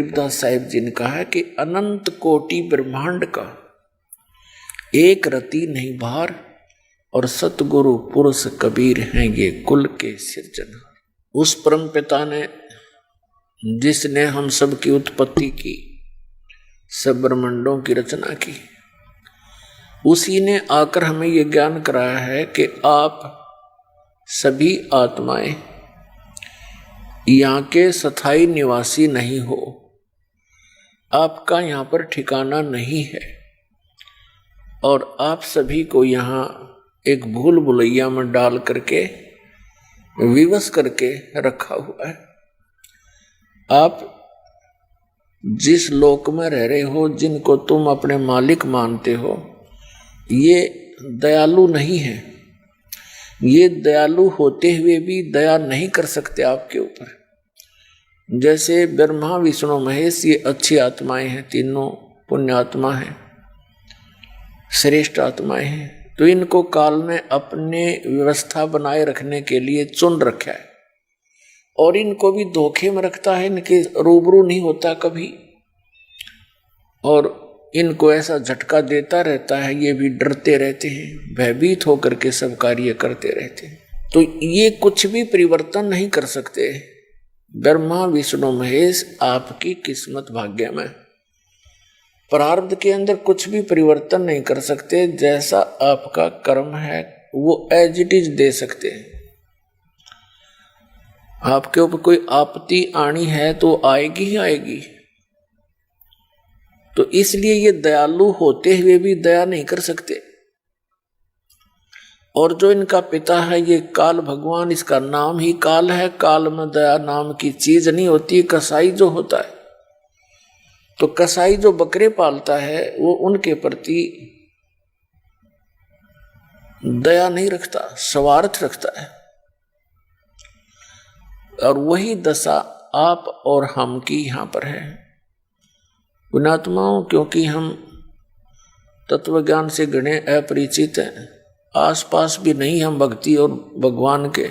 कबीरदास साहिब जी ने कहा कि अनंत कोटि ब्रह्मांड का एक रति नहीं भार, और सतगुरु पुरुष कबीर हैं ये कुल के सिरजनहार। उस परम पिता ने, जिसने हम सब की उत्पत्ति की, सब ब्रह्मांडों की रचना की, उसी ने आकर हमें ये ज्ञान कराया है कि आप सभी आत्माएं यहाँ के स्थायी निवासी नहीं हो, आपका यहाँ पर ठिकाना नहीं है, और आप सभी को यहाँ एक भूल भुलैया में डाल करके विवश करके रखा हुआ है। आप जिस लोक में रह रहे हो, जिनको तुम अपने मालिक मानते हो, ये दयालु नहीं है। ये दयालु होते हुए भी दया नहीं कर सकते आपके ऊपर। जैसे ब्रह्मा विष्णु महेश ये अच्छी आत्माएं हैं, तीनों पुण्य आत्मा हैं, श्रेष्ठ आत्माएं हैं, तो इनको काल ने अपने व्यवस्था बनाए रखने के लिए चुन रखा है, और इनको भी धोखे में रखता है, इनके रूबरू नहीं होता कभी, और इनको ऐसा झटका देता रहता है, ये भी डरते रहते हैं, भयभीत होकर के सब कार्य करते रहते हैं। तो ये कुछ भी परिवर्तन नहीं कर सकते। ब्रह्मा विष्णु महेश आपकी किस्मत भाग्य में, प्रारब्ध के अंदर कुछ भी परिवर्तन नहीं कर सकते। जैसा आपका कर्म है वो एज इट इज दे सकते हैं। आपके ऊपर कोई आपत्ति आनी है तो आएगी ही आएगी। तो इसलिए ये दयालु होते हुए भी दया नहीं कर सकते। और जो इनका पिता है ये काल भगवान, इसका नाम ही काल है। काल में दया नाम की चीज नहीं होती। कसाई जो होता है, तो कसाई जो बकरे पालता है वो उनके प्रति दया नहीं रखता, स्वार्थ रखता है। और वही दशा आप और हम की यहां पर है पुण्यात्माओं। क्योंकि हम तत्व ज्ञान से घने अपरिचित हैं, आसपास भी नहीं हम भक्ति और भगवान के,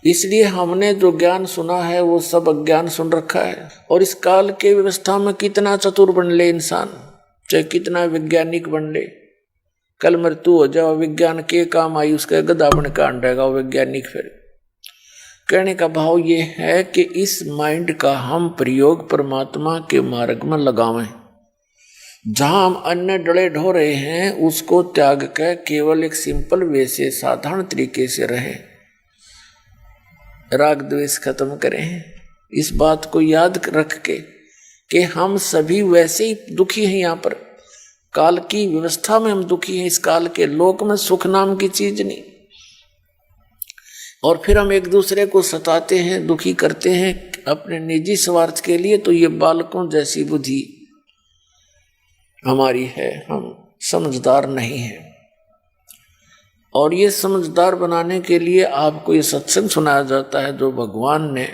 इसलिए हमने जो ज्ञान सुना है वो सब अज्ञान सुन रखा है। और इस काल के व्यवस्था में कितना चतुर बन ले इंसान, चाहे कितना वैज्ञानिक बन ले, कल मृत्यु हो जाओ, विज्ञान के काम आई, उसका गधा बन का अंडेगा वैज्ञानिक। फिर कहने का भाव ये है कि इस माइंड का हम प्रयोग परमात्मा के मार्ग में लगावें। जहां हम अन्य डले ढो रहे हैं उसको त्याग कर केवल एक सिंपल वे से साधारण तरीके से रहें, राग द्वेष खत्म करें। इस बात को याद रख के कि हम सभी वैसे ही दुखी हैं। यहाँ पर काल की व्यवस्था में हम दुखी हैं। इस काल के लोक में सुख नाम की चीज नहीं। और फिर हम एक दूसरे को सताते हैं, दुखी करते हैं अपने निजी स्वार्थ के लिए। तो ये बालकों जैसी बुद्धि हमारी है, हम समझदार नहीं हैं। और ये समझदार बनाने के लिए आपको ये सत्संग सुनाया जाता है जो भगवान ने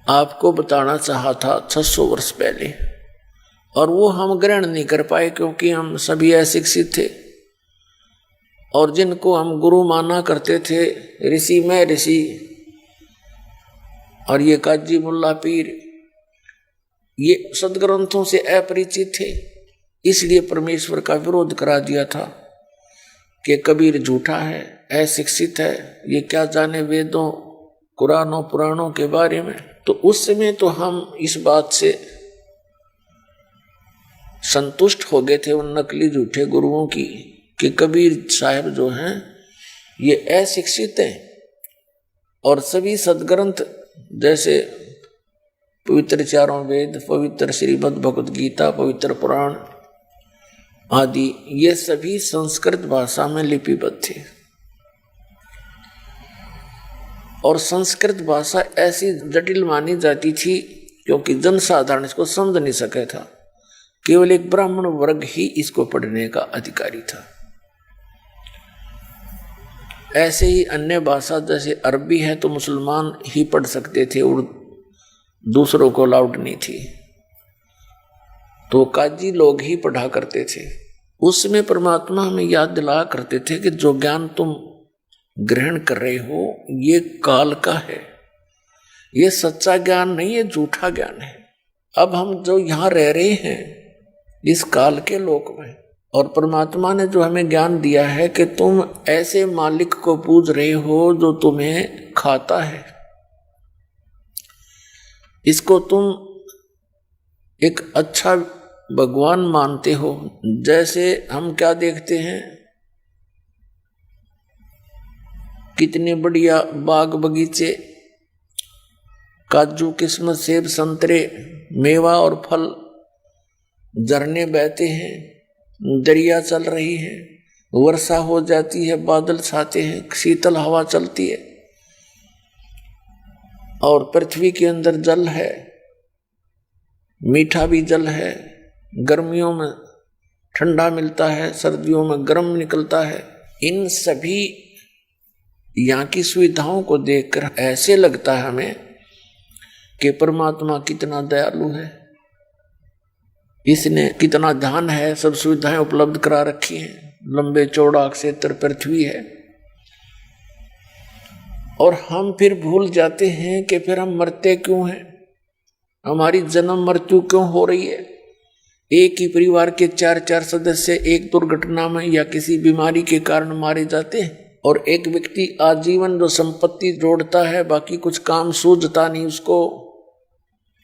आपको बताना चाहा था 600 वर्ष पहले, और वो हम ग्रहण नहीं कर पाए क्योंकि हम सभी अशिक्षित थे। और जिनको हम गुरु माना करते थे, ऋषि में ऋषि, और ये काजी मुल्ला पीर, ये सदग्रंथों से अपरिचित थे। इसलिए परमेश्वर का विरोध करा दिया था कि कबीर झूठा है, अशिक्षित है, ये क्या जाने वेदों कुरानों पुराणों के बारे में। तो उस समय तो हम इस बात से संतुष्ट हो गए थे उन नकली झूठे गुरुओं की कि कबीर साहब जो हैं ये अशिक्षित हैं। और सभी सदग्रंथ जैसे पवित्र चारों वेद, पवित्र श्रीमद् भगवद गीता, पवित्र पुराण आदि, ये सभी संस्कृत भाषा में लिपिबद्ध थे। और संस्कृत भाषा ऐसी जटिल मानी जाती थी क्योंकि जनसाधारण इसको समझ नहीं सके था। केवल एक ब्राह्मण वर्ग ही इसको पढ़ने का अधिकारी था। ऐसे ही अन्य भाषा जैसे अरबी है तो मुसलमान ही पढ़ सकते थे, दूसरों को अलाउड नहीं थी। तो काजी लोग ही पढ़ा करते थे। उसमें परमात्मा हमें याद दिलाया करते थे कि जो ज्ञान तुम ग्रहण कर रहे हो ये काल का है, ये सच्चा ज्ञान नहीं है, झूठा ज्ञान है। अब हम जो यहाँ रह रहे हैं इस काल के लोक में, और परमात्मा ने जो हमें ज्ञान दिया है कि तुम ऐसे मालिक को पूज रहे हो जो तुम्हें खाता है, इसको तुम एक अच्छा भगवान मानते हो। जैसे हम क्या देखते हैं, कितने बढ़िया बाग बगीचे, काजू किस्मत सेब संतरे, मेवा और फल, झरने बहते हैं, दरिया चल रही है, वर्षा हो जाती है, बादल छाते हैं, शीतल हवा चलती है, और पृथ्वी के अंदर जल है, मीठा भी जल है, गर्मियों में ठंडा मिलता है, सर्दियों में गर्म निकलता है। इन सभी यहाँ की सुविधाओं को देखकर ऐसे लगता है हमें कि परमात्मा कितना दयालु है, इसने कितना ध्यान है, सब सुविधाएं उपलब्ध करा रखी हैं, लंबे चौड़ा क्षेत्र पृथ्वी है। और हम फिर भूल जाते हैं कि फिर हम मरते क्यों हैं, हमारी जन्म मृत्यु क्यों हो रही है। एक ही परिवार के 4-4 सदस्य एक दुर्घटना में या किसी बीमारी के कारण मारे जाते हैं, और एक व्यक्ति आजीवन जो संपत्ति जोड़ता है, बाकी कुछ काम सूझता नहीं उसको,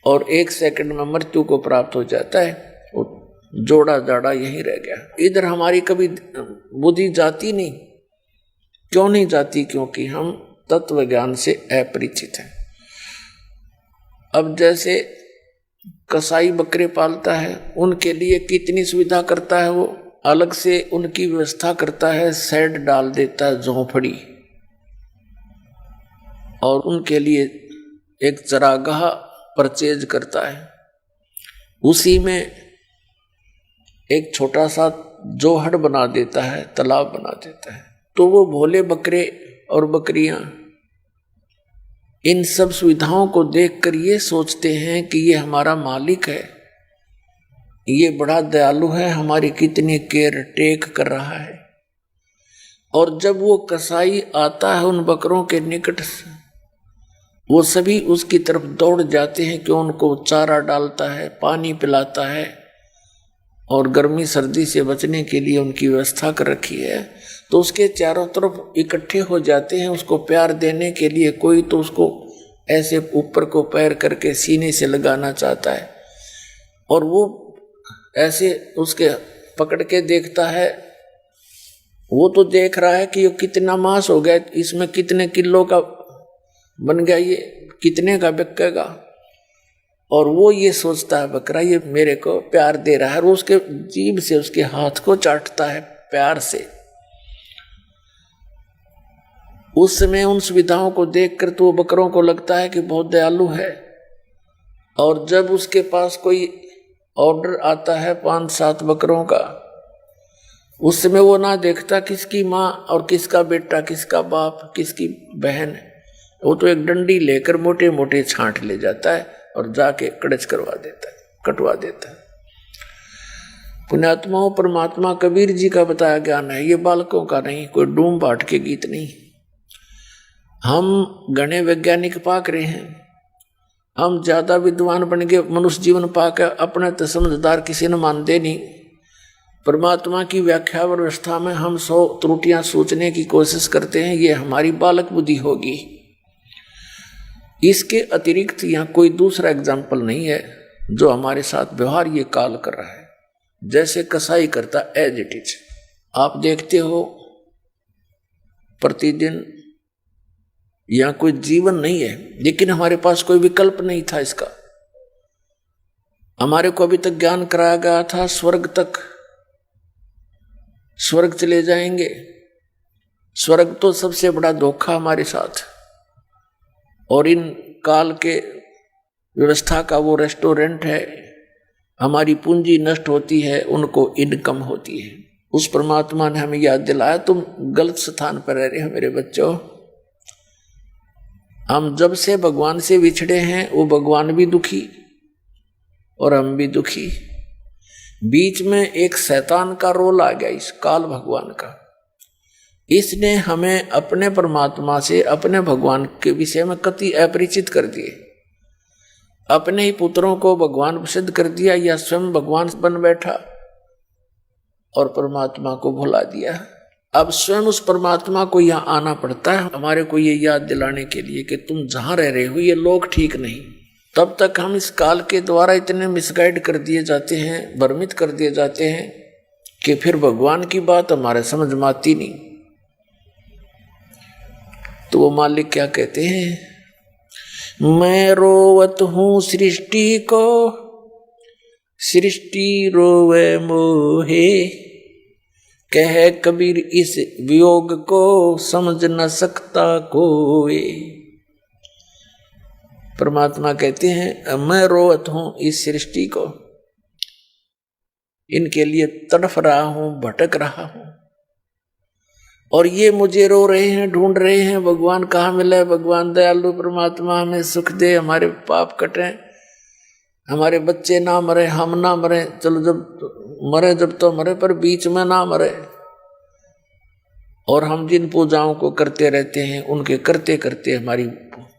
और 1 सेकंड में मृत्यु को प्राप्त हो जाता है, जोड़ा जाड़ा यहीं रह गया। इधर हमारी कभी बुद्धि जाती नहीं। क्यों नहीं जाती? क्योंकि हम तत्व ज्ञान से अपरिचित हैं। अब जैसे कसाई बकरे पालता है, उनके लिए कितनी सुविधा करता है, वो अलग से उनकी व्यवस्था करता है, शेड डाल देता है, झोंपड़ी, और उनके लिए एक चरागाह परचेज करता है, उसी में एक छोटा सा जोहड़ बना देता है, तालाब बना देता है। तो वो भोले बकरे और बकरियां इन सब सुविधाओं को देखकर ये सोचते हैं कि ये हमारा मालिक है, ये बड़ा दयालु है, हमारी कितनी केयर टेक कर रहा है। और जब वो कसाई आता है उन बकरों के निकट से, वो सभी उसकी तरफ दौड़ जाते हैं कि उनको चारा डालता है, पानी पिलाता है, और गर्मी सर्दी से बचने के लिए उनकी व्यवस्था कर रखी है। तो उसके चारों तरफ इकट्ठे हो जाते हैं उसको प्यार देने के लिए। कोई तो उसको ऐसे ऊपर को पैर करके सीने से लगाना चाहता है, और वो ऐसे उसके पकड़ के देखता है। वो तो देख रहा है कि ये कितना मांस हो गया, इसमें कितने किलो का बन गया, ये कितने का बिकेगा। और वो ये सोचता है बकरा ये मेरे को प्यार दे रहा है, और उसके जीभ से उसके हाथ को चाटता है प्यार से। उस समय उन सुविधाओं को देखकर तो बकरों को लगता है कि बहुत दयालु है। और जब उसके पास कोई ऑर्डर आता है 5-7 बकरों का, उस समय वो ना देखता किसकी माँ और किसका बेटा, किसका बाप, किसकी बहन है। वो तो एक डंडी लेकर मोटे मोटे छांट ले जाता है और जाके कड़च करवा देता है, कटवा देता है। पुण्यात्माओं, परमात्मा कबीर जी का बताया ज्ञान है, ये बालकों का नहीं, कोई डूम बाट के गीत नहीं। हम घने वैज्ञानिक पाक रहे हैं, हम ज्यादा विद्वान बन गए, मनुष्य जीवन पाकर अपने तो समझदार किसी ने मानते नहीं। परमात्मा की व्याख्या और व्यवस्था में हम 100 त्रुटियां सोचने की कोशिश करते हैं, ये हमारी बालक बुद्धि होगी। इसके अतिरिक्त यहाँ कोई दूसरा एग्जाम्पल नहीं है जो हमारे साथ व्यवहार ये काल कर रहा है, जैसे कसाई करता एज इट इज। आप देखते हो प्रतिदिन यहाँ कोई जीवन नहीं है, लेकिन हमारे पास कोई विकल्प नहीं था इसका। हमारे को अभी तक ज्ञान कराया गया था स्वर्ग तक, स्वर्ग चले जाएंगे। स्वर्ग तो सबसे बड़ा धोखा हमारे साथ। और इन काल के व्यवस्था का वो रेस्टोरेंट है, हमारी पूंजी नष्ट होती है, उनको इनकम होती है। उस परमात्मा ने हमें याद दिलाया, तुम गलत स्थान पर रह रहे हो मेरे बच्चों। हम जब से भगवान से विछड़े हैं, वो भगवान भी दुखी और हम भी दुखी। बीच में एक शैतान का रोल आ गया, इस काल भगवान का। इसने हमें अपने परमात्मा से, अपने भगवान के विषय में कति अपरिचित कर दिए। अपने ही पुत्रों को भगवान सिद्ध कर दिया या स्वयं भगवान बन बैठा और परमात्मा को भुला दिया। अब स्वयं उस परमात्मा को यहाँ आना पड़ता है हमारे को ये याद दिलाने के लिए कि तुम जहां रह रहे हो ये लोग ठीक नहीं। तब तक हम इस काल के द्वारा इतने मिसगाइड कर दिए जाते हैं, भ्रमित कर दिए जाते हैं कि फिर भगवान की बात हमारे समझ में आती नहीं। तो वो मालिक क्या कहते हैं, मैं रोवत हूं सृष्टि को, सृष्टि रोवे मोहे, कह कबीर इस वियोग को समझ न सकता कोई। परमात्मा कहते हैं मैं रोवत हूं इस सृष्टि को, इनके लिए तड़फ रहा हूं, भटक रहा हूं, और ये मुझे रो रहे हैं, ढूंढ रहे हैं भगवान कहाँ मिले, भगवान दयालु परमात्मा हमें सुख दे, हमारे पाप कटे, हमारे बच्चे ना मरे, हम ना मरे, चलो जब मरे जब तो मरे पर बीच में ना मरे। और हम जिन पूजाओं को करते रहते हैं उनके करते करते हमारी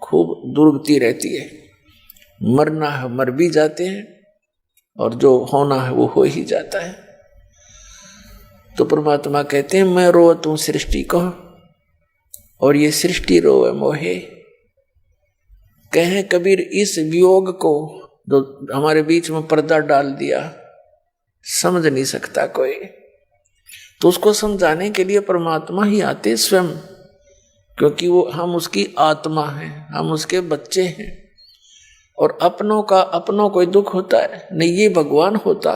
खूब दुर्गति रहती है। मरना है मर भी जाते हैं और जो होना है वो हो ही जाता है। तो परमात्मा कहते हैं मैं रोवत हूं सृष्टि को और ये सृष्टि रोवे मोहे, कहें कबीर इस वियोग को जो हमारे बीच में पर्दा डाल दिया समझ नहीं सकता कोई। तो उसको समझाने के लिए परमात्मा ही आते स्वयं, क्योंकि वो हम उसकी आत्मा हैं, हम उसके बच्चे हैं। और अपनों कोई दुख होता है नहीं, ये भगवान होता।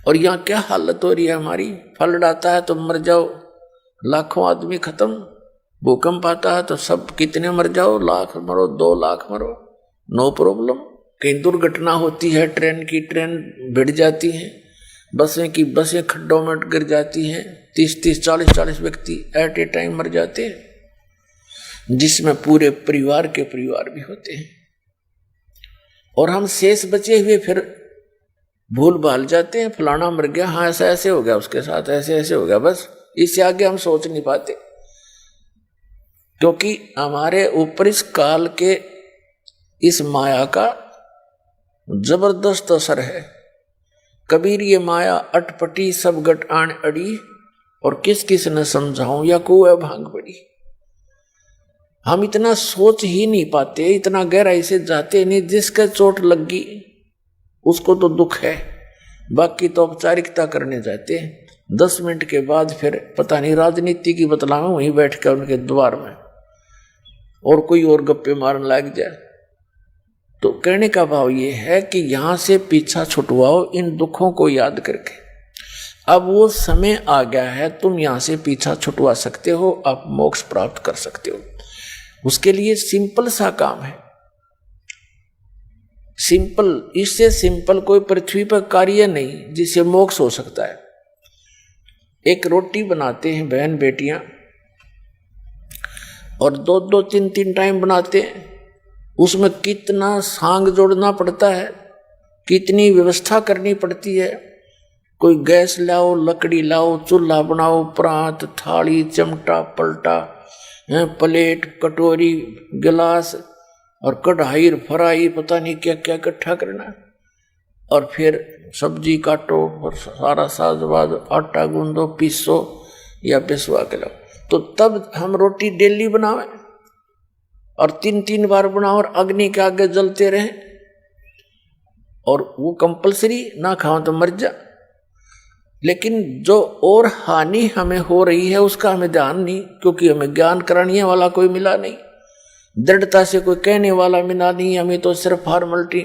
और यहाँ क्या हालत हो रही है हमारी, फ्लड आता है तो मर जाओ, लाखों आदमी खत्म। भूकंप आता है तो सब कितने मर जाओ, लाख मरो, 2 लाख मरो, नो प्रॉब्लम। कहीं दुर्घटना होती है, ट्रेन भिड़ जाती हैं, बसें खड्डों में गिर जाती हैं, 30-30, 40-40 व्यक्ति एट ए टाइम मर जाते हैं, जिसमें पूरे परिवार के परिवार भी होते हैं। और हम शेष बचे हुए फिर भूल भाल जाते हैं, फलाना मर गया, हाँ ऐसा ऐसे हो गया, उसके साथ ऐसे ऐसे हो गया, बस इससे आगे हम सोच नहीं पाते। क्योंकि हमारे ऊपर इस काल के इस माया का जबरदस्त असर है। कबीर ये माया अटपटी सब गट आन अड़ी, और किस किस न समझाऊं या कुएं भांग पड़ी। हम इतना सोच ही नहीं पाते, इतना गहराई से जाते नहीं। जिसके चोट लगी उसको तो दुख है, बाकी तो औपचारिकता करने जाते हैं। 10 मिनट के बाद फिर पता नहीं राजनीति की बतलावे वहीं बैठ कर उनके द्वार में, और कोई और गप्पे मारने लग जाए। तो कहने का भाव ये है कि यहां से पीछा छुटवाओ इन दुखों को याद करके। अब वो समय आ गया है, तुम यहां से पीछा छुटवा सकते हो, आप मोक्ष प्राप्त कर सकते हो। उसके लिए सिंपल सा काम है, सिंपल, इससे सिंपल कोई पृथ्वी पर कार्य नहीं जिससे मोक्ष हो सकता है। एक रोटी बनाते हैं बहन बेटियां, और 2-2, 3-3 टाइम बनाते हैं। उसमें कितना सांग जोड़ना पड़ता है, कितनी व्यवस्था करनी पड़ती है। कोई गैस लाओ, लकड़ी लाओ, चूल्हा बनाओ, प्रांत, थाली, चिमटा, पलटा, प्लेट, कटोरी, गिलास और कढ़ाई, फ्राई, पता नहीं क्या क्या इकट्ठा करना। और फिर सब्जी काटो और सारा साजवाज, आटा गूंदो, पीसो या पिसवा के लाओ। तो तब हम रोटी डेली बनावे और 3-3 बार बनाओ और अग्नि के आगे जलते रहे, और वो कंपलसरी, ना खाओ तो मर जा। लेकिन जो और हानि हमें हो रही है उसका हमें ध्यान नहीं, क्योंकि हमें ज्ञान कराने वाला कोई मिला नहीं, दृढ़ता से कोई कहने वाला मिला नहीं। हमें तो सिर्फ फॉर्मेलिटी,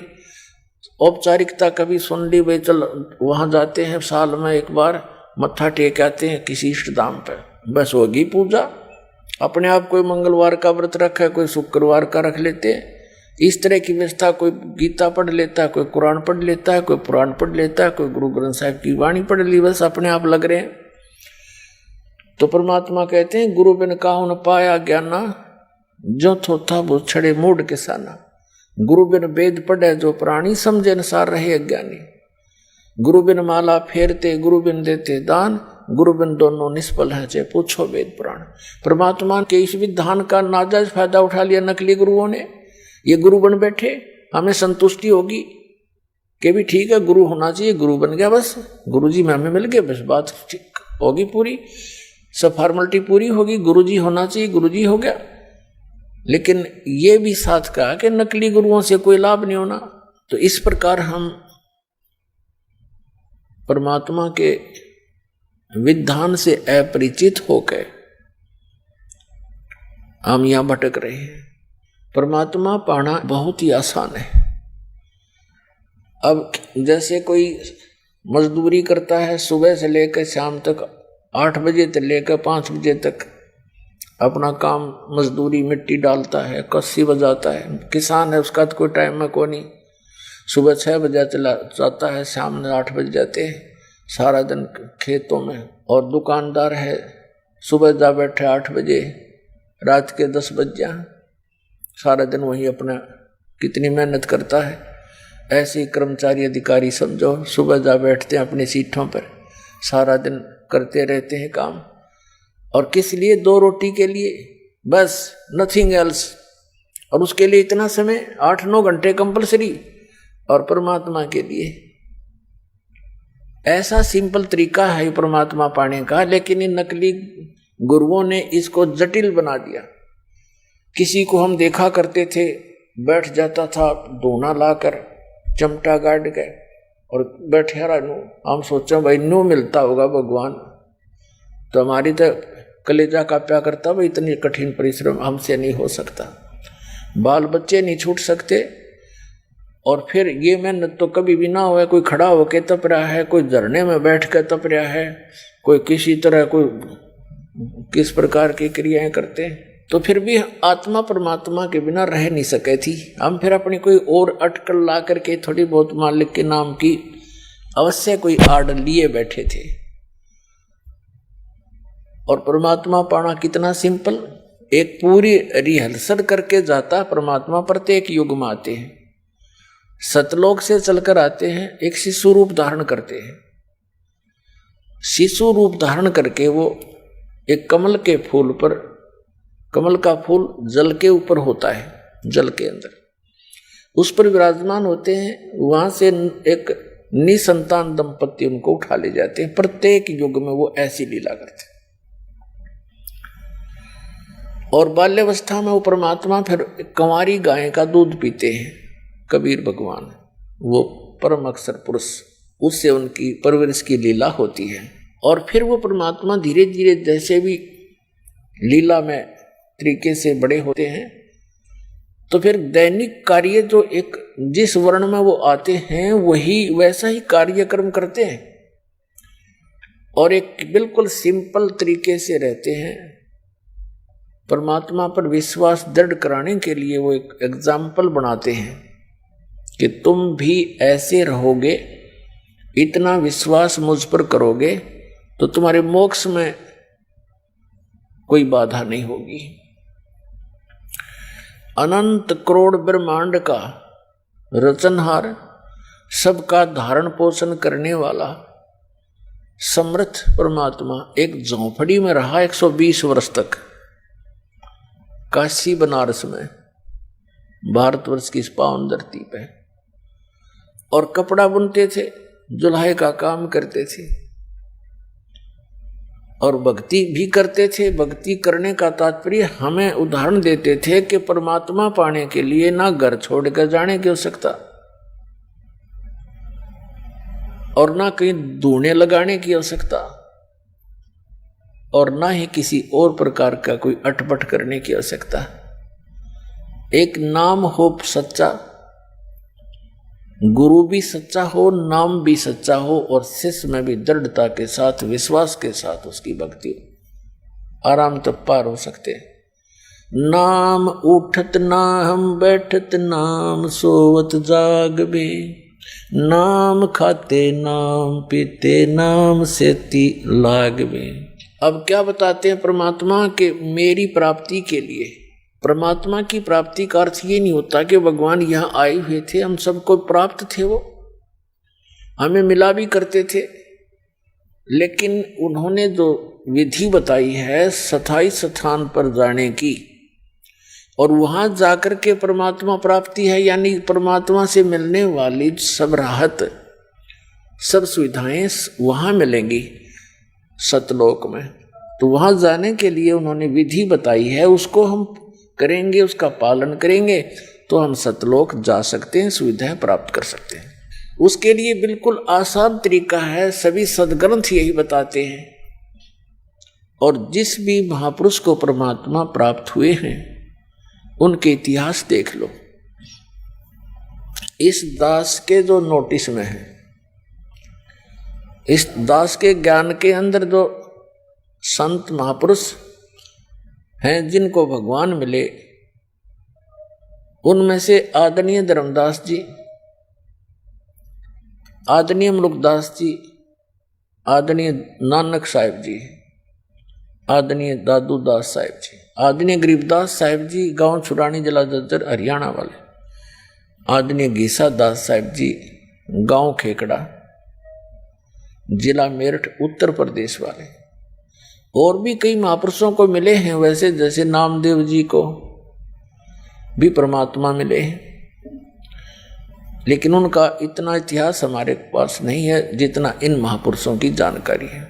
औपचारिकता कभी सुन ली, भाई चल वहां जाते हैं, साल में एक बार मत्था टेक आते हैं किसी इष्ट धाम पर, बस होगी पूजा। अपने आप कोई मंगलवार का व्रत रखा है, कोई शुक्रवार का रख लेते हैं, इस तरह की व्यवस्था। कोई गीता पढ़ लेता है, कोई कुरान पढ़ लेता है, कोई पुराण पढ़ लेता है, कोई गुरु ग्रंथ साहिब की वाणी पढ़ ली, बस अपने आप लग रहे हैं। तो परमात्मा कहते हैं गुरु बिन काहू न पाया ज्ञाना, जो थोथा वो छड़े मूड किसाना। गुरु बिन वेद पढ़े जो प्राणी, समझे अनुसार रहे अज्ञानी। गुरु बिन माला फेरते, गुरु बिन देते दान, गुरु बिन दोनों निष्फल है, चाहे पूछो वेद पुराण। परमात्मा के इस विधान का नाजायज फायदा उठा लिया नकली गुरुओं ने। ये गुरु बन बैठे, हमें संतुष्टि होगी कि भी ठीक है गुरु होना चाहिए, गुरु बन गया, बस गुरु जी में हमें मिल गए, बस बात ठीक होगी, पूरी सब फॉर्मेलिटी पूरी होगी, गुरु जी होना चाहिए, गुरु जी हो गया। लेकिन ये भी साथ कहा कि नकली गुरुओं से कोई लाभ नहीं होना। तो इस प्रकार हम परमात्मा के विधान से अपरिचित होकर हम यहां भटक रहे हैं। परमात्मा पाना बहुत ही आसान है। अब जैसे कोई मजदूरी करता है, सुबह से लेकर शाम तक 8 बजे से लेकर 5 बजे तक अपना काम मजदूरी, मिट्टी डालता है, कस्सी बजाता है। किसान है, उसका तो कोई टाइम में को नहीं, सुबह 6 बजे चला जाता है, शाम में 8 बज जाते हैं, सारा दिन खेतों में। और दुकानदार है, सुबह जा बैठे 8 बजे, रात के 10 बज जाए, सारा दिन वही अपना कितनी मेहनत करता है। ऐसे ही कर्मचारी अधिकारी समझो, सुबह जा बैठते हैं अपनी सीटों पर, सारा दिन करते रहते हैं काम, और किस लिए? 2 रोटी के लिए, बस, नथिंग एल्स। और उसके लिए इतना समय 8-9 घंटे कंपलसरी, और परमात्मा के लिए ऐसा सिंपल तरीका है परमात्मा पाने का। लेकिन इन नकली गुरुओं ने इसको जटिल बना दिया। किसी को हम देखा करते थे, बैठ जाता था दोना लाकर, चमटा गाड़ के, और बैठे रहा नू, हम सोचा भाई नू मिलता होगा भगवान, तो हमारी तो कलेजा काप्या करता, भाई इतनी कठिन परिश्रम हमसे नहीं हो सकता, बाल बच्चे नहीं छूट सकते। और फिर ये मेहनत तो कभी भी ना हुआ, कोई खड़ा होके तप रहा है, कोई झरने में बैठ कर तप रहा है, कोई किसी तरह कोई किस प्रकार की क्रियाएं करते हैं, तो फिर भी आत्मा परमात्मा के बिना रह नहीं सके थी। हम फिर अपनी कोई और अटकल ला करके थोड़ी बहुत मालिक के नाम की अवश्य कोई आड़ लिए बैठे थे। और परमात्मा पाना कितना सिंपल, एक पूरी रिहर्सल करके जाता परमात्मा प्रत्येक युग में आते हैं, सतलोक से चलकर आते हैं, एक शिशु रूप धारण करते हैं। शिशु रूप धारण करके वो एक कमल के फूल पर, कमल का फूल जल के ऊपर होता है, जल के अंदर, उस पर विराजमान होते हैं। वहां से एक निसंतान दंपति उनको उठा ले जाते हैं। प्रत्येक युग में वो ऐसी लीला करते हैं। और बाल्यावस्था में वो परमात्मा फिर कंवारी गाय का दूध पीते हैं। कबीर भगवान, वो परम अक्षर पुरुष, उससे उनकी परवरिश की लीला होती है। और फिर वो परमात्मा धीरे धीरे जैसे भी लीला में तरीके से बड़े होते हैं, तो फिर दैनिक कार्य जो एक जिस वर्ण में वो आते हैं वही वैसा ही कार्यक्रम करते हैं, और एक बिल्कुल सिंपल तरीके से रहते हैं। परमात्मा पर विश्वास दृढ़ कराने के लिए वो एक एग्जाम्पल बनाते हैं कि तुम भी ऐसे रहोगे, इतना विश्वास मुझ पर करोगे तो तुम्हारे मोक्ष में कोई बाधा नहीं होगी। अनंत करोड़ ब्रह्मांड का रचनहार, सबका धारण पोषण करने वाला समर्थ परमात्मा एक झोंपड़ी में रहा 120 वर्ष तक, काशी बनारस में, भारतवर्ष की इस पावन धरती पे। और कपड़ा बुनते थे, जुल्हे का काम करते थे, और भक्ति भी करते थे। भक्ति करने का तात्पर्य हमें उदाहरण देते थे कि परमात्मा पाने के लिए ना घर छोड़कर जाने की आवश्यकता, और ना कहीं धूने लगाने की आवश्यकता, और ना ही किसी और प्रकार का कोई अटपट करने की आवश्यकता। एक नाम हो सच्चा, गुरु भी सच्चा हो, नाम भी सच्चा हो, और शिष्य में भी दृढ़ता के साथ, विश्वास के साथ उसकी भक्ति हो, आराम तक पार हो सकते। नाम उठत नाम बैठत नाम सोवत जागबे, नाम खाते नाम पीते नाम सेती लागबे। अब क्या बताते हैं परमात्मा के मेरी प्राप्ति के लिए। परमात्मा की प्राप्ति का अर्थ ये नहीं होता कि भगवान यहाँ आए हुए थे, हम सबको प्राप्त थे, वो हमें मिला भी करते थे, लेकिन उन्होंने जो विधि बताई है स्थायी स्थान पर जाने की और वहां जाकर के परमात्मा प्राप्ति है, यानी परमात्मा से मिलने वाली सब राहत सब सुविधाएं वहां मिलेंगी सतलोक में। तो वहां जाने के लिए उन्होंने विधि बताई है, उसको हम करेंगे, उसका पालन करेंगे तो हम सतलोक जा सकते हैं, सुविधाएं प्राप्त कर सकते हैं। उसके लिए बिल्कुल आसान तरीका है, सभी सदग्रंथ यही बताते हैं। और जिस भी महापुरुष को परमात्मा प्राप्त हुए हैं उनके इतिहास देख लो। इस दास के जो नोटिस में है, इस दास के ज्ञान के अंदर जो संत महापुरुष हैं जिनको भगवान मिले, उनमें से आदरणीय धर्मदास जी, आदरणीय मुलुकदास जी, आदरणीय नानक साहिब जी, आदरणीय दादू दास साहिब जी, आदरणीय गरीबदास साहिब जी गांव छुरानी जिला जज्जर हरियाणा वाले, आदरणीय गीसा दास साहिब जी गांव खेकड़ा जिला मेरठ उत्तर प्रदेश वाले, और भी कई महापुरुषों को मिले हैं वैसे, जैसे नामदेव जी को भी परमात्मा मिले हैं, लेकिन उनका इतना इतिहास हमारे पास नहीं है जितना इन महापुरुषों की जानकारी है।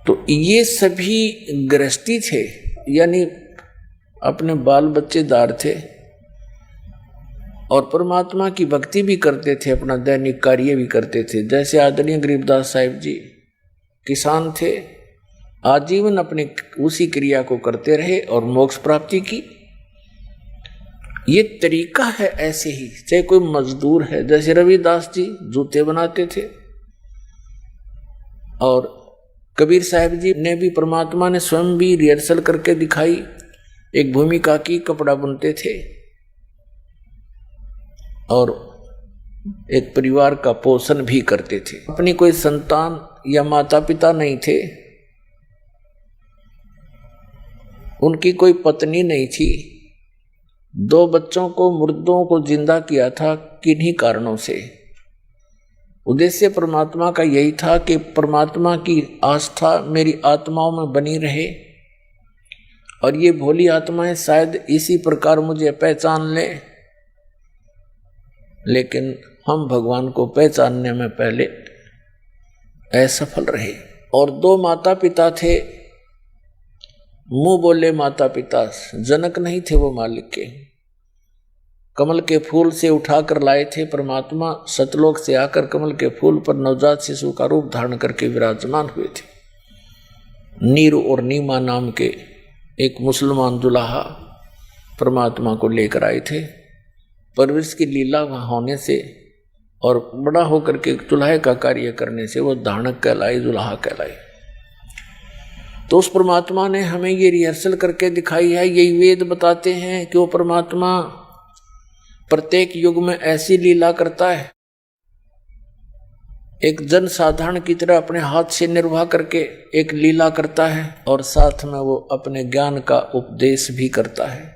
तो ये सभी गृहस्थी थे, यानी अपने बाल बच्चेदार थे और परमात्मा की भक्ति भी करते थे, अपना दैनिक कार्य भी करते थे। जैसे आदरणीय गरीबदास साहिब जी किसान थे, आजीवन अपनी उसी क्रिया को करते रहे और मोक्ष प्राप्ति की। ये तरीका है ऐसे ही, चाहे कोई मजदूर है, जैसे रविदास जी जूते बनाते थे और कबीर साहब जी ने भी, परमात्मा ने स्वयं भी रिहर्सल करके दिखाई, एक भूमिका की, कपड़ा बुनते थे और एक परिवार का पोषण भी करते थे। अपनी कोई संतान या माता पिता नहीं थे, उनकी कोई पत्नी नहीं थी, 2 बच्चों को, मुर्दों को जिंदा किया था। किन्हीं कारणों से उद्देश्य परमात्मा का यही था कि परमात्मा की आस्था मेरी आत्माओं में बनी रहे और ये भोली आत्माएं शायद इसी प्रकार मुझे पहचान ले, लेकिन हम भगवान को पहचानने में पहले असफल रहे। और 2 माता पिता थे, मुंह बोले माता पिता, जनक नहीं थे वो मालिक के, कमल के फूल से उठाकर लाए थे परमात्मा, सतलोक से आकर कमल के फूल पर नवजात शिशु का रूप धारण करके विराजमान हुए थे। नीरू और नीमा नाम के एक मुसलमान दुल्हा परमात्मा को लेकर आए थे। परवरिश की लीला वहाँ होने से और बड़ा होकर के दुल्हे का कार्य करने से वो धानक कहलाए, दुल्हा कहलाए। तो उस परमात्मा ने हमें ये रिहर्सल करके दिखाई है। यही वेद बताते हैं कि वो परमात्मा प्रत्येक युग में ऐसी लीला करता है, एक जन साधारण की तरह अपने हाथ से निर्वाह करके एक लीला करता है और साथ में वो अपने ज्ञान का उपदेश भी करता है।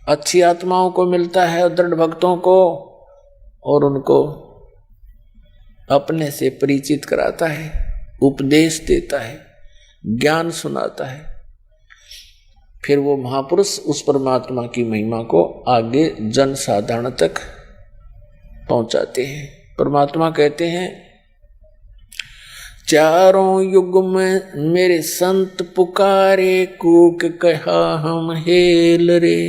अच्छी आत्माओं को मिलता है, दृढ़ भक्तों को, और उनको अपने से परिचित कराता है, उपदेश देता है, ज्ञान सुनाता है। फिर वो महापुरुष उस परमात्मा की महिमा को आगे जन साधारण तक पहुंचाते हैं। परमात्मा कहते हैं, चारों युग में मेरे संत पुकारे, कूक कहा हम हेल रे,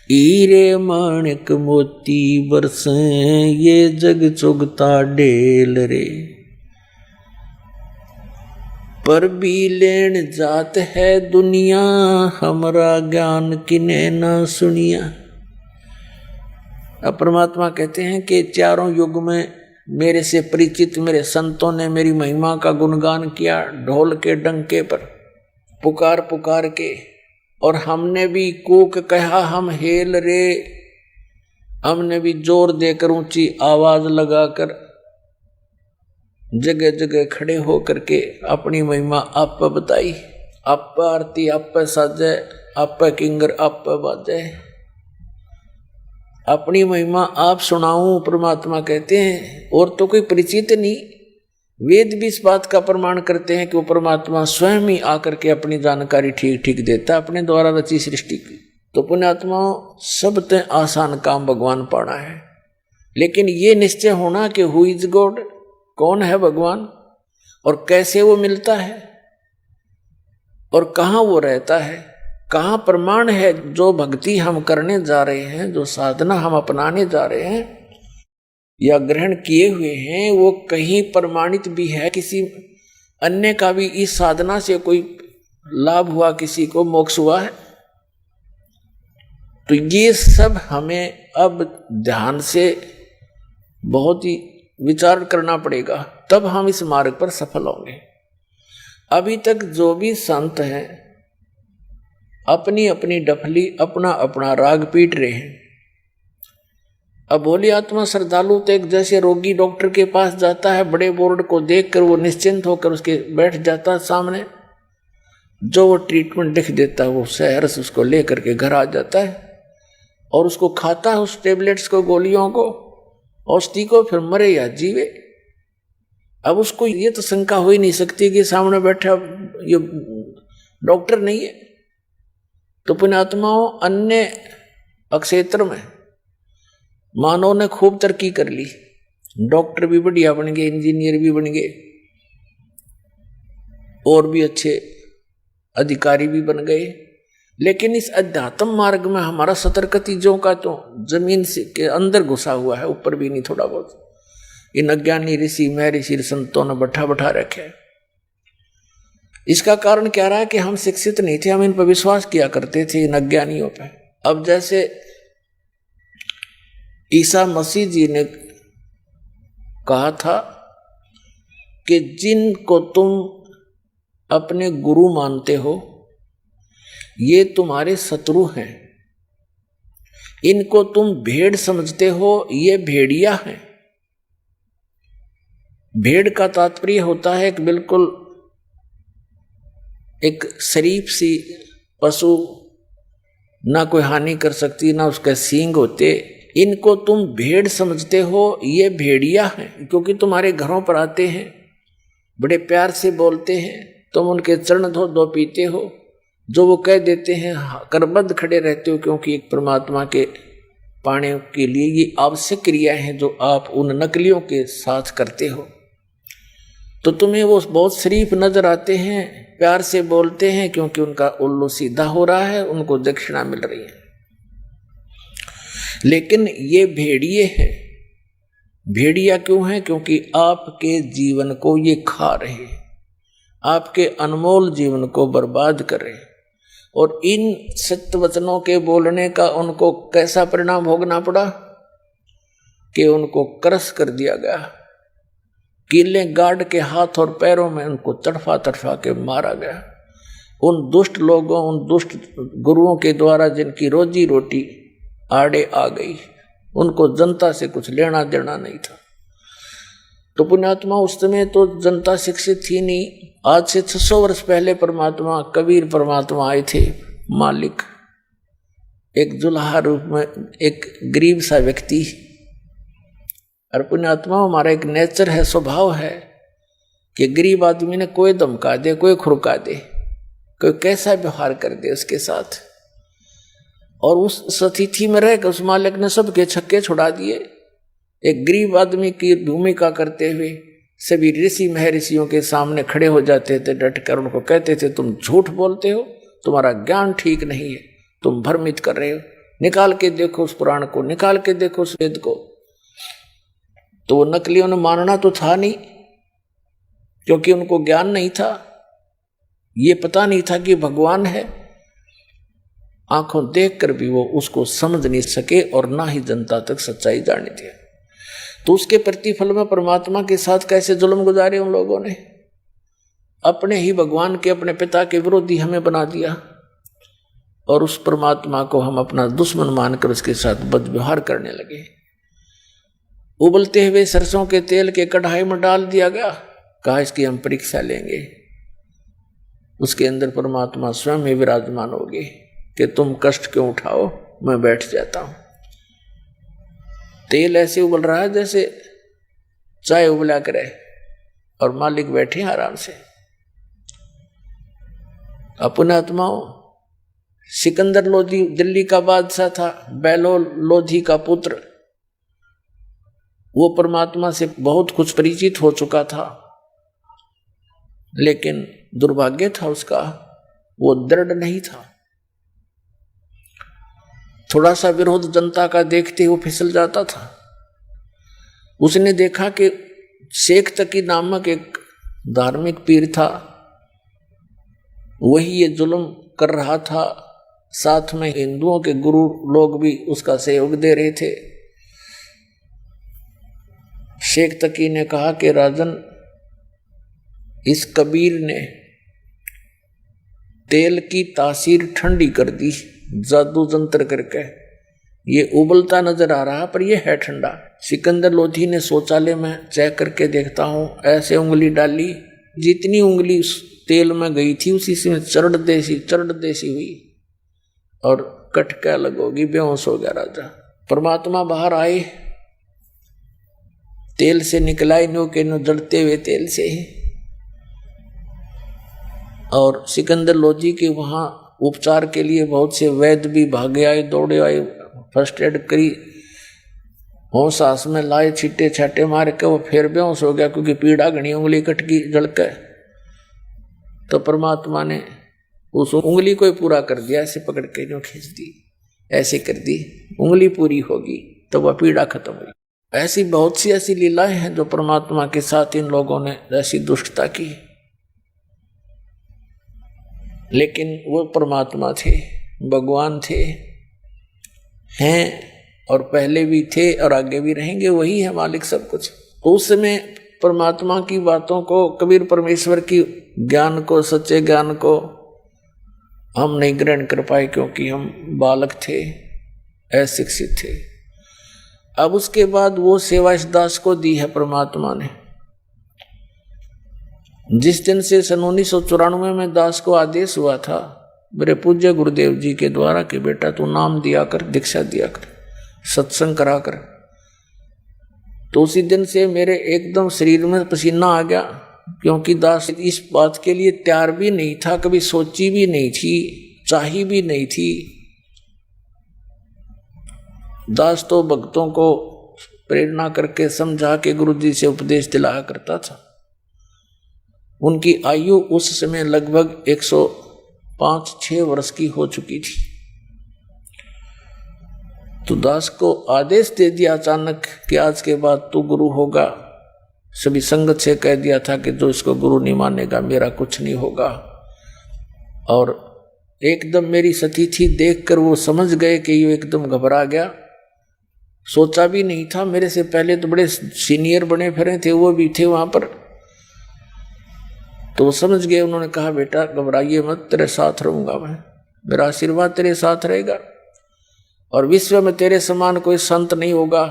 हीरे माणिक मोती बरसे, ये जग चुगता डेल रे, पर भी लेन जात है दुनिया, हमरा ज्ञान किने ना सुनिया। अब परमात्मा कहते हैं कि चारों युग में मेरे से परिचित मेरे संतों ने मेरी महिमा का गुणगान किया, ढोल के डंके पर पुकार पुकार के, और हमने भी कूक कहा हम हेल रे, हमने भी जोर देकर ऊंची आवाज लगाकर जगह जगह खड़े होकर के अपनी महिमा आप बताई। आप आरती आप साजे, आप किंगर आप बाजे, अपनी महिमा आप सुनाऊं, परमात्मा कहते हैं। और तो कोई परिचित नहीं, वेद भी इस बात का प्रमाण करते हैं कि वो परमात्मा स्वयं ही आकर के अपनी जानकारी ठीक ठीक देता है अपने द्वारा रची सृष्टि की। तो पुण्यात्माओं, सबसे आसान काम भगवान पाना है, लेकिन ये निश्चय होना कि हु इज गॉड, कौन है भगवान और कैसे वो मिलता है और कहाँ वो रहता है, कहाँ प्रमाण है जो भक्ति हम करने जा रहे हैं, जो साधना हम अपनाने जा रहे हैं या ग्रहण किए हुए हैं, वो कहीं प्रमाणित भी है, किसी अन्य का भी इस साधना से कोई लाभ हुआ, किसी को मोक्ष हुआ है। तो ये सब हमें अब ध्यान से बहुत ही विचार करना पड़ेगा, तब हम इस मार्ग पर सफल होंगे। अभी तक जो भी संत हैं अपनी अपनी डफली, अपना अपना राग पीट रहे हैं। अब भोली आत्मा श्रद्धालु तो एक जैसे रोगी डॉक्टर के पास जाता है, बड़े बोर्ड को देखकर वो निश्चिंत होकर उसके बैठ जाता है सामने, जो वो ट्रीटमेंट लिख देता है वो शहर से उसको लेकर के घर आ जाता है और उसको खाता है, उस टेबलेट्स को, गोलियों को, औषधि को, फिर मरे या जीवे। अब उसको ये तो शंका हो ही नहीं सकती कि सामने बैठा ये डॉक्टर नहीं है। तो पुण्यात्माओं, अन्य क्षेत्र में मानव ने खूब तरक्की कर ली, डॉक्टर भी बढ़िया बन गए, इंजीनियर भी बन गए और भी अच्छे अधिकारी भी बन गए, लेकिन इस अध्यात्म मार्ग में हमारा सतर्कतीजों का तो जमीन से के अंदर घुसा हुआ है, ऊपर भी नहीं थोड़ा बहुत। इन अज्ञानी ऋषि महर्षि संतों ने बैठा बैठा रखे। इसका कारण क्या रहा कि हम शिक्षित नहीं थे, हम इन पर विश्वास किया करते थे, इन अज्ञानियों पर। अब जैसे ईसा मसीह जी ने कहा था कि जिनको तुम अपने गुरु मानते हो ये तुम्हारे शत्रु हैं, इनको तुम भेड़ समझते हो ये भेड़िया हैं। भेड़ का तात्पर्य होता है कि बिल्कुल एक शरीफ सी पशु, ना कोई हानि कर सकती, ना उसके सींग होते। इनको तुम भेड़ समझते हो ये भेड़िया हैं, क्योंकि तुम्हारे घरों पर आते हैं, बड़े प्यार से बोलते हैं, तुम उनके चरण धो धो पीते हो, जो वो कह देते हैं करबद्ध खड़े रहते हो, क्योंकि एक परमात्मा के पाने के लिए ये आवश्यक क्रियाएं हैं जो आप उन नकलियों के साथ करते हो। तो तुम्हें वो बहुत शरीफ नजर आते हैं, प्यार से बोलते हैं, क्योंकि उनका उल्लू सीधा हो रहा है, उनको दक्षिणा मिल रही है। लेकिन ये भेड़िए हैं। भेड़िया क्यों है? क्योंकि आपके जीवन को ये खा रहे, आपके अनमोल जीवन को बर्बाद कर रहे। और इन सत्य वचनों के बोलने का उनको कैसा परिणाम भोगना पड़ा कि उनको क्रश कर दिया गया, कीले गार्ड के हाथ और पैरों में उनको तड़फा तड़फा के मारा गया। उन दुष्ट लोगों, उन दुष्ट गुरुओं के द्वारा जिनकी रोजी रोटी आड़े आ गई, उनको जनता से कुछ लेना देना नहीं था। तो पुण्यात्मा, उस समय तो जनता शिक्षित थी नहीं। आज से 600 वर्ष पहले परमात्मा कबीर परमात्मा आए थे, मालिक एक जुल्हा रूप में, एक गरीब सा व्यक्ति। और पुण्यात्मा, हमारा एक नेचर है, स्वभाव है कि गरीब आदमी ने कोई धमका दे, कोई खुरका दे, कोई कैसा व्यवहार कर दे उसके साथ। और उस स्थिति में रहकर उस मालिक ने सबके छक्के छुड़ा दिए। एक गरीब आदमी की भूमिका करते हुए सभी ऋषि महर्षियों के सामने खड़े हो जाते थे, डट कर उनको कहते थे तुम झूठ बोलते हो, तुम्हारा ज्ञान ठीक नहीं है, तुम भ्रमित कर रहे हो, निकाल के देखो उस पुराण को, निकाल के देखो उस वेद को। तो वो नकलियों ने मानना तो था नहीं, क्योंकि उनको ज्ञान नहीं था, ये पता नहीं था कि भगवान है। आंखों देखकर भी वो उसको समझ नहीं सके और ना ही जनता तक सच्चाई जाने दिया। तो उसके प्रतिफल में परमात्मा के साथ कैसे जुल्म गुजारे उन लोगों ने। अपने ही भगवान के, अपने पिता के विरोधी हमें बना दिया और उस परमात्मा को हम अपना दुश्मन मानकर उसके साथ बदव्यवहार करने लगे। उबलते हुए सरसों के तेल के कढ़ाई में डाल दिया गया, कहा इसकी हम परीक्षा लेंगे। उसके अंदर परमात्मा स्वयं ही विराजमान होगे कि तुम कष्ट क्यों उठाओ, मैं बैठ जाता हूं। तेल ऐसे उबल रहा है जैसे चाय उबला करे, और मालिक बैठे आराम से। अपने आत्माओं, सिकंदर लोधी दिल्ली का बादशाह था, बैलोल लोधी का पुत्र। वो परमात्मा से बहुत कुछ परिचित हो चुका था, लेकिन दुर्भाग्य था उसका, वो दृढ़ नहीं था। थोड़ा सा विरोध जनता का देखते वो फिसल जाता था। उसने देखा कि शेख तकी नामक एक धार्मिक पीर था, वही ये जुल्म कर रहा था, साथ में हिंदुओं के गुरु लोग भी उसका सहयोग दे रहे थे। शेख तकी ने कहा कि राजन, इस कबीर ने तेल की तासीर ठंडी कर दी जादू जंत्र करके, ये उबलता नजर आ रहा पर ये है ठंडा। सिकंदर लोधी ने शौचालय में चेक करके देखता हूं, ऐसे उंगली डाली, जितनी उंगली उस तेल में गई थी उसी से चरड़ देसी हुई और कटका लगोगी, बेहोश हो गया राजा। परमात्मा बाहर आए, तेल से निकला नो के नो जलते हुए तेल से ही, और सिकंदर लोधी के वहां उपचार के लिए बहुत से वैद्य भी भागे आए, दौड़े आए, फर्स्ट एड करी, होश सांस में लाए, छीटे छाटे मार के वो फिर बेहोश हो गया, क्योंकि पीड़ा घनी, उंगली कटकी जल के। तो परमात्मा ने उस उंगली को ही पूरा कर दिया, ऐसे पकड़ के जो खींच दी, ऐसे कर दी, उंगली पूरी होगी तो वह पीड़ा खत्म हुई। ऐसी बहुत सी ऐसी लीलाएं हैं जो परमात्मा के साथ इन लोगों ने ऐसी दुष्टता की, लेकिन वो परमात्मा थे, भगवान थे, हैं और पहले भी थे और आगे भी रहेंगे, वही है मालिक सब कुछ। उस समय परमात्मा की बातों को, कबीर परमेश्वर की ज्ञान को, सच्चे ज्ञान को हम नहीं ग्रहण कर पाए, क्योंकि हम बालक थे, अशिक्षित थे। अब उसके बाद वो सेवा इस दास को दी है परमात्मा ने। जिस दिन से सन 1994 में दास को आदेश हुआ था मेरे पूज्य गुरुदेव जी के द्वारा कि बेटा तू नाम दिया कर, दीक्षा दिया कर, सत्संग करा कर, तो उसी दिन से मेरे एकदम शरीर में पसीना आ गया, क्योंकि दास इस बात के लिए तैयार भी नहीं था, कभी सोची भी नहीं थी, चाही भी नहीं थी। दास तो भक्तों को प्रेरणा करके समझा के गुरु जी से उपदेश दिलाया करता था। उनकी आयु उस समय लगभग 105-6 वर्ष की हो चुकी थी। तो दास को आदेश दे दिया अचानक कि आज के बाद तू गुरु होगा। सभी संगत से कह दिया था कि जो इसको गुरु नहीं मानेगा मेरा कुछ नहीं होगा। और एकदम मेरी सती थी देखकर वो समझ गए कि ये एकदम घबरा गया। सोचा भी नहीं था, मेरे से पहले तो बड़े सीनियर बने फिरे थे, वो भी थे वहां पर, तो वो समझ गए। उन्होंने कहा बेटा घबराइए मत, तेरे साथ रहूंगा मैं, मेरा आशीर्वाद तेरे साथ रहेगा और विश्व में तेरे समान कोई संत नहीं होगा।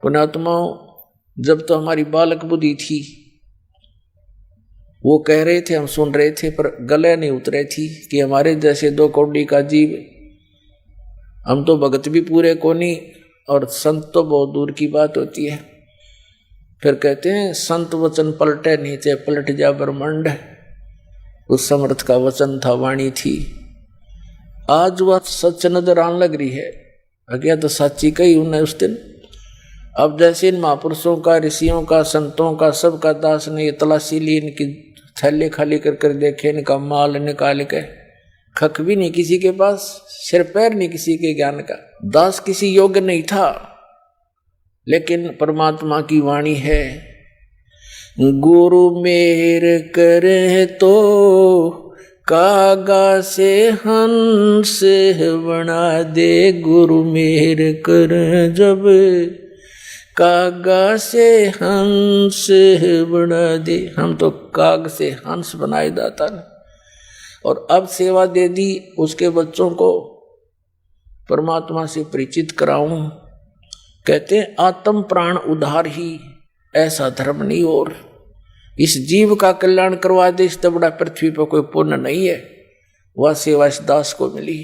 पुण्यात्माओं, जब तो हमारी बालक बुद्धि थी, वो कह रहे थे, हम सुन रहे थे, पर गले नहीं उतरे थी कि हमारे जैसे 2 कौड़ी का जीव, हम तो भगत भी पूरे को नहीं और संत तो बहुत दूर की बात होती है। फिर कहते हैं संत वचन पलटे नीचे पलट जा ब्रह्मांड, उस समर्थ का वचन था, वाणी थी। आज वह सच नजर आने लग रही है, अज्ञा तो साची कही उन्हें उस दिन। अब जैसे इन महापुरुषों का, ऋषियों का, संतों का, सबका दास ने ये तलाशी ली, इनकी थैले खाली कर देखे, इनका माल निकाल के, खक भी नहीं किसी के पास, सिर पैर नहीं किसी के ज्ञान का। दास किसी योग्य नहीं था, लेकिन परमात्मा की वाणी है, गुरु मेर करे तो कागा से हंस बना दे, गुरु मेर कर जब कागा से हंस बना दे। हम तो काग से हंस बनाए दाता ने, और अब सेवा दे दी उसके बच्चों को परमात्मा से परिचित कराऊं। कहते हैं आत्म प्राण उद्धार ही ऐसा धर्म नहीं, और इस जीव का कल्याण करवा दे, इससे बड़ा पृथ्वी पर कोई पुण्य नहीं है। वह सेवा इस दास को मिली।